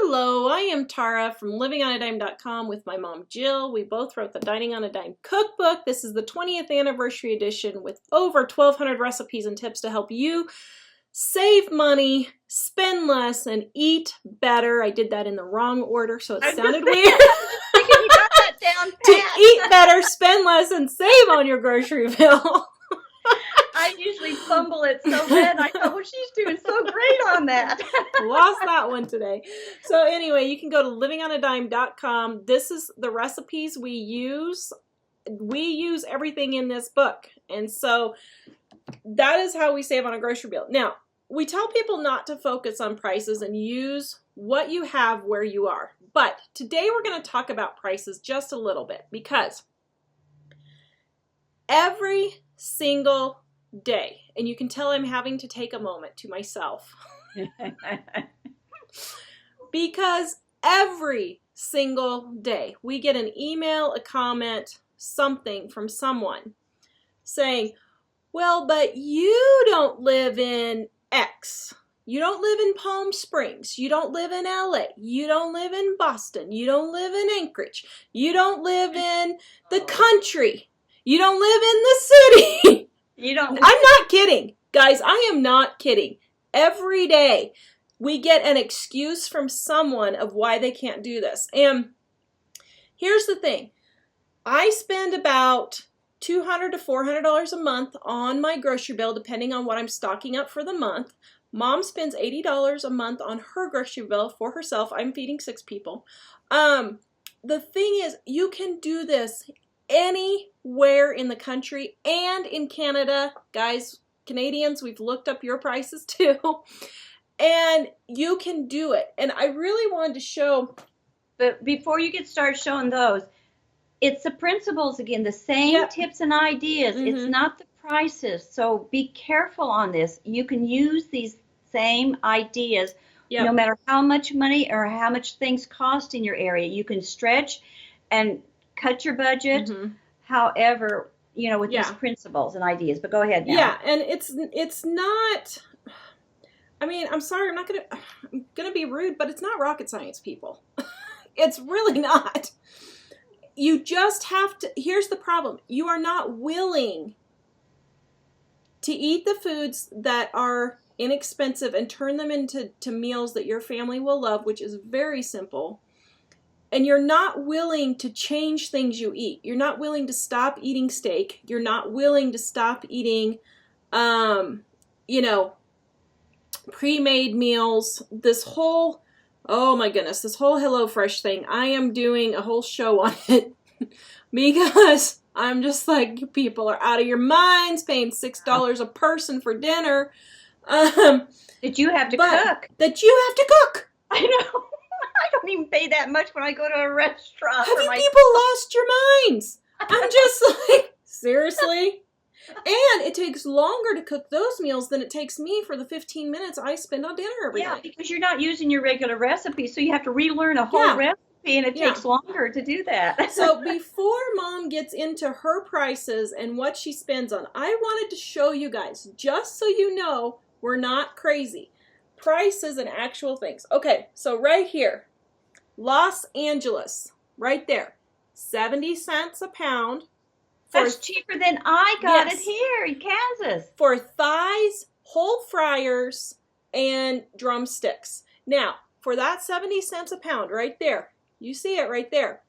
Hello, I am Tara from livingonadime.com with my mom Jill. We both wrote the Dining on a Dime cookbook. This is the 20th anniversary edition with over 1,200 recipes and tips to help you save money, spend less, and eat better. I did that in the wrong order, so it sounded weird. You got that down pat. To eat better, spend less, and save on your grocery bill. I usually fumble it so bad. I thought, well, she's doing so great on that. Lost that one today. So anyway, you can go to livingonadime.com. This is the recipes we use. We use everything in this book. And so that is how we save on a grocery bill. Now, we tell people not to focus on prices and use what you have where you are. But today we're going to talk about prices just a little bit because every single day, and you can tell I'm having to take a moment to myself because every single day we get an email, a comment, something from someone saying, well, but you don't live in X. You don't live in Palm Springs. You don't live in LA. You don't live in Boston. You don't live in Anchorage. You don't live in the country. You don't live in the city. You don't. I'm not kidding. Guys, I am not kidding. Every day we get an excuse from someone of why they can't do this. And here's the thing. I spend about $200 to $400 a month on my grocery bill, depending on what I'm stocking up for the month. Mom spends $80 a month on her grocery bill for herself. I'm feeding 6 people. The thing is, you can do this anywhere in the country and in Canada. Guys, Canadians, we've looked up your prices too. And you can do it. And I really wanted to show. But before you get started showing those, it's the principles again, the same tips and ideas. Mm-hmm. It's not the prices. So be careful on this. You can use these same ideas no matter how much money or how much things cost in your area. You can stretch and cut your budget, however, with these principles and ideas. But go ahead now. Yeah, and it's not. I mean, I'm sorry, I'm gonna be rude, but it's not rocket science, people. It's really not. You just have to. Here's the problem: you are not willing to eat the foods that are inexpensive and turn them into meals that your family will love, which is very simple. And you're not willing to change things you eat. You're not willing to stop eating steak. You're not willing to stop eating, pre-made meals. This whole, oh my goodness, this whole HelloFresh thing. I am doing a whole show on it because I'm just like, you people are out of your minds paying $6 a person for dinner. That you have to cook. That you have to cook. I know. I don't even pay that much when I go to a restaurant. Have you people lost your minds? I'm just like, seriously? And it takes longer to cook those meals than it takes me for the 15 minutes I spend on dinner every night. Yeah, because you're not using your regular recipe, so you have to relearn a whole recipe, and it takes longer to do that. So before Mom gets into her prices and what she spends on, I wanted to show you guys, just so you know we're not crazy. Prices and actual things. Okay, so right here, Los Angeles, right there, 70 cents a pound. That's cheaper than I got it here in Kansas. For thighs, whole fryers, and drumsticks. Now, for that 70 cents a pound right there, you see it right there.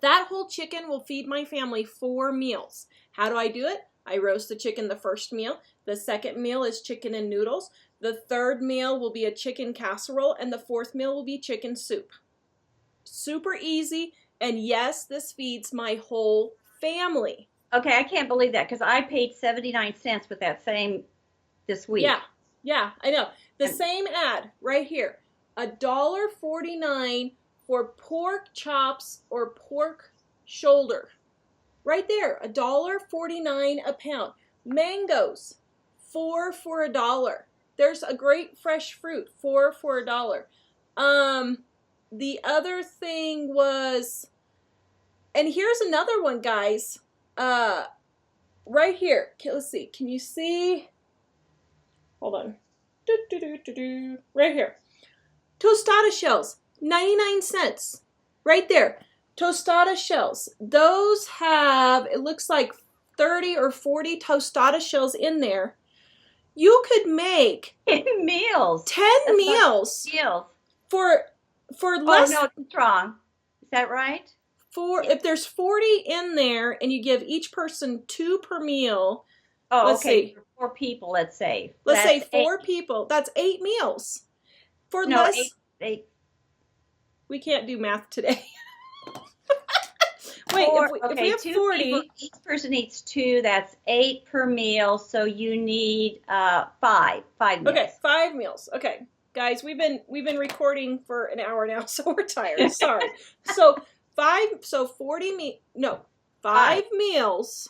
That whole chicken will feed my family 4 meals. How do I do it? I roast the chicken the first meal. The second meal is chicken and noodles. The third meal will be a chicken casserole, and the fourth meal will be chicken soup. Super easy, and yes, this feeds my whole family. Okay, I can't believe that because I paid 79 cents with that same this week. Yeah, I know. The same ad right here, $1.49 for pork chops or pork shoulder. Right there, $1.49 a pound. Mangoes, 4 for $1. There's a great fresh fruit, 4 for $1. The other thing was, and here's another one, guys. Right here. Okay, let's see. Can you see? Hold on. Right here. tostada shells, 99 cents. Right there. Tostada shells. Those have, it looks like 30 or 40 tostada shells in there. You could make 10 meals. 10 meals Meals. for less. Oh, no, that's wrong. Is that right? If there's 40 in there and you give each person 2 per meal. Oh, let's okay. see. For 4 people, let's say. Let's That's say 4 people. That's 8 meals. For no, less. 8. We can't do math today. Wait, if we have 40. People, each person eats 2. That's 8 per meal. So you need 5 meals. Okay, 5 meals. Okay, guys, we've been recording for an hour now, so we're tired. Sorry. So 5 meals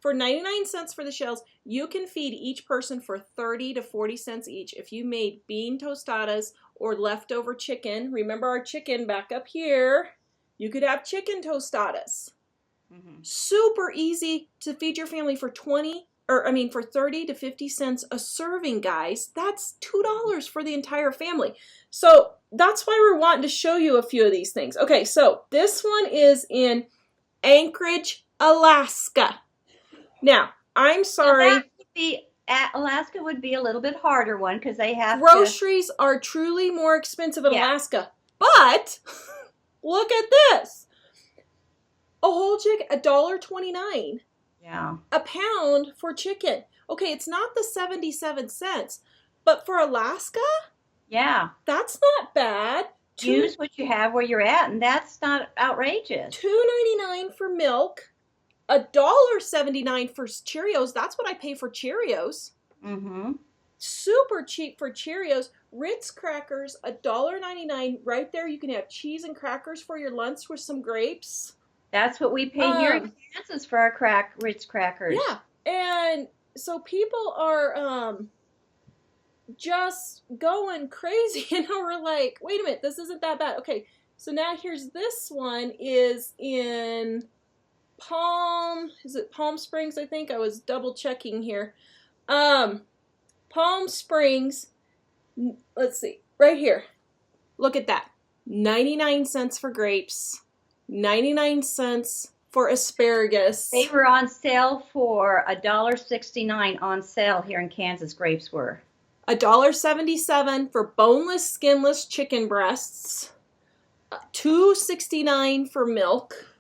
for 99 cents for the shells. You can feed each person for 30 to 40 cents each. If you made bean tostadas or leftover chicken, remember our chicken back up here. You could have chicken tostadas. Mm-hmm. Super easy to feed your family for for 30 to 50 cents a serving, guys. That's $2 for the entire family. So that's why we're wanting to show you a few of these things. Okay, so this one is in Anchorage, Alaska. Now, I'm sorry. Alaska would be a little bit harder one because they have groceries are truly more expensive in Alaska. But look at this. A whole chicken, $1.29. Yeah. A pound for chicken. Okay, it's not the 77 cents, but for Alaska, yeah, that's not bad. Use what you have where you're at, and that's not outrageous. $2.99 for milk, $1.79 for Cheerios. That's what I pay for Cheerios. Mm-hmm. Super cheap for Cheerios. Ritz crackers, $1.99. Right there, you can have cheese and crackers for your lunch with some grapes. That's what we pay here in Kansas for our Ritz crackers. Yeah, and so people are just going crazy, and we're like, wait a minute, this isn't that bad. Okay, so now here's this one is in Palm Springs, I think. I was double checking here. Palm Springs, let's see, right here. Look at that. 99 cents for grapes, 99 cents for asparagus. They were on sale for $1.69 on sale here in Kansas, grapes were. $1.77 for boneless, skinless chicken breasts. $2.69 for milk.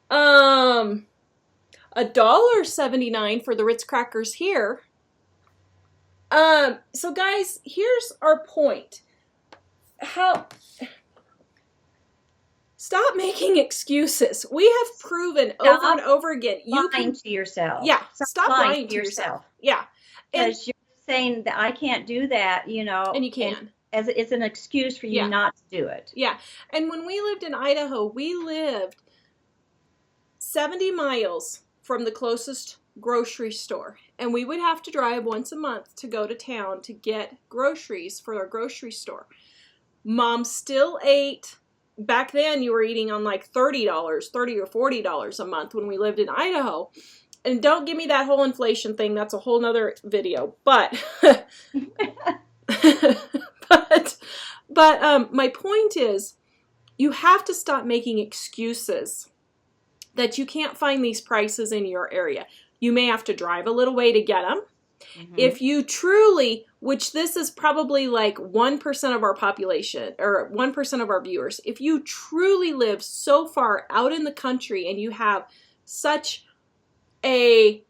$1.79 for the Ritz crackers here. So guys, here's our point. Stop making excuses. We have proven over and over again. You can lying to yourself. Yeah, stop lying to yourself. Yeah. Because you're saying that I can't do that, And you can. As it's an excuse for you not to do it. Yeah. And when we lived in Idaho, we lived 70 miles from the closest grocery store. And we would have to drive once a month to go to town to get groceries for our grocery store. Mom still ate. Back then, you were eating on like $30 or $40 a month when we lived in Idaho. And don't give me that whole inflation thing. That's a whole nother video. But my point is, you have to stop making excuses that you can't find these prices in your area. You may have to drive a little way to get them. Mm-hmm. If you truly, which this is probably like 1% of our population or 1% of our viewers, if you truly live so far out in the country and you have such a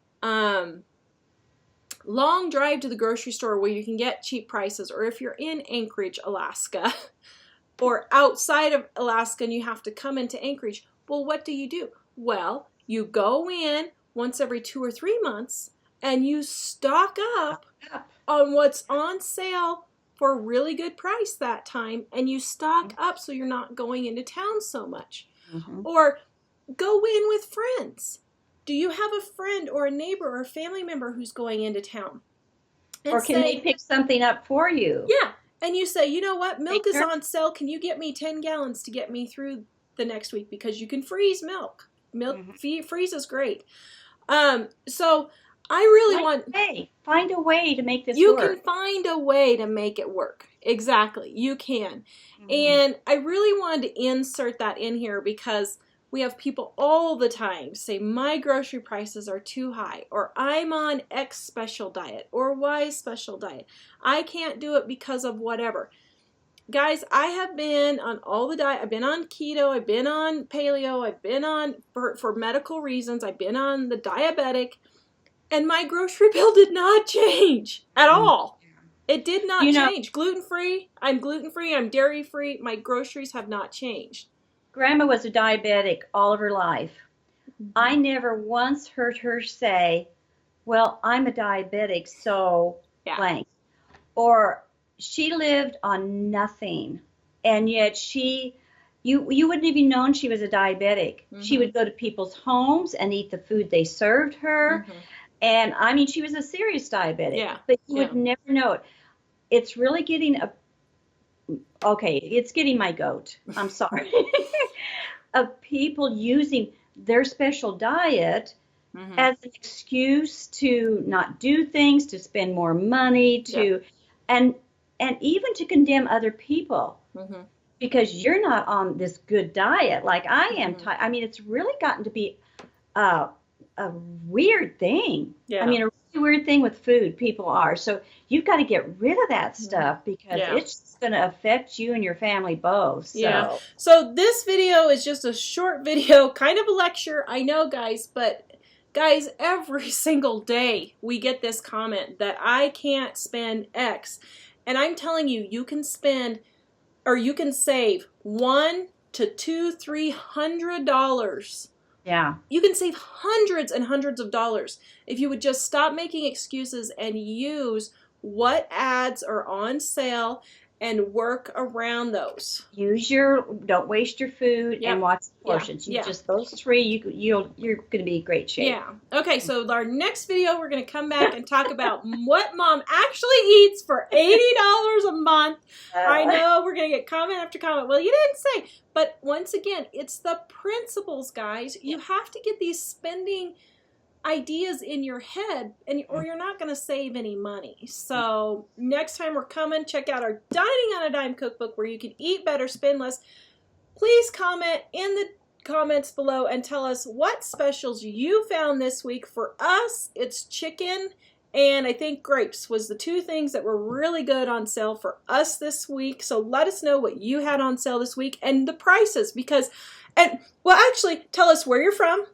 long drive to the grocery store where you can get cheap prices, or if you're in Anchorage, Alaska, or outside of Alaska and you have to come into Anchorage, well, what do? Well, you go in once every 2 or 3 months and you stock up on what's on sale for a really good price that time, and you stock up so you're not going into town so much. Mm-hmm. Or go in with friends. Do you have a friend or a neighbor or a family member who's going into town? Or can they pick something up for you? Yeah. And you say, you know what? Milk is on sale. Can you get me 10 gallons to get me through the next week? Because you can freeze milk. Milk freezes great. So I really want... Find a way to make this you work. You can find a way to make it work. Exactly. You can. Mm-hmm. And I really wanted to insert that in here because we have people all the time say, my grocery prices are too high, or I'm on X special diet, or Y special diet. I can't do it because of whatever. Guys, I have been on all the diet. I've been on keto. I've been on paleo. I've been on, for medical reasons, I've been on the diabetic. And my grocery bill did not change at all. It did not change. Gluten-free. I'm gluten-free. I'm dairy-free. My groceries have not changed. Grandma was a diabetic all of her life. Mm-hmm. I never once heard her say, well, I'm a diabetic, so blank. Or she lived on nothing. And yet you wouldn't even known she was a diabetic. Mm-hmm. She would go to people's homes and eat the food they served her. Mm-hmm. And I mean, she was a serious diabetic, but you would never know it. It's really getting it's getting my goat. I'm sorry. Of people using their special diet as an excuse to not do things, to spend more money, and even to condemn other people because you're not on this good diet like I am. I mean, it's really gotten to be a weird thing. Yeah. I mean, a really weird thing with food, people are. So you've got to get rid of that stuff because it's going to affect you and your family both. So. Yeah. So this video is just a short video, kind of a lecture, I know, guys, but guys, every single day we get this comment that I can't spend X. And I'm telling you, you can spend, or you can save $100 to $300. Yeah. You can save hundreds and hundreds of dollars if you would just stop making excuses and use what ads are on sale and work around those. Don't waste your food and watch the portions. Just those three, you're going to be in great shape. Yeah. Okay, so our next video, we're going to come back and talk about what mom actually eats for $80 a month. I know we're going to get comment after comment. Well, you didn't say. But once again, it's the principles, guys. You have to get these spending ideas in your head, or you're not going to save any money. So next time we're coming, check out our Dining on a Dime cookbook where you can eat better, spend less. Please comment in the comments below and tell us what specials you found this week. For us, it's chicken and I think grapes was the two things that were really good on sale for us this week. So let us know what you had on sale this week and the prices, because, well, actually tell us where you're from,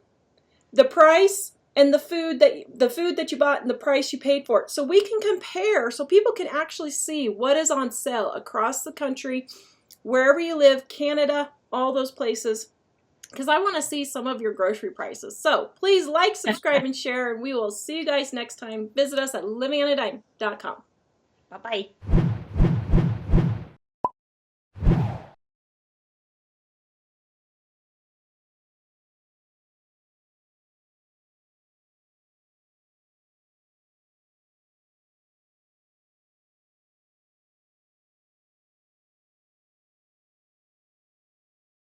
the price, and the food that you bought and the price you paid for it, so we can compare, so people can actually see what is on sale across the country, wherever you live, Canada, all those places, because I want to see some of your grocery prices. So please like, subscribe, and share, and we will see you guys next time. Visit us at livingonadime.com. Bye-bye.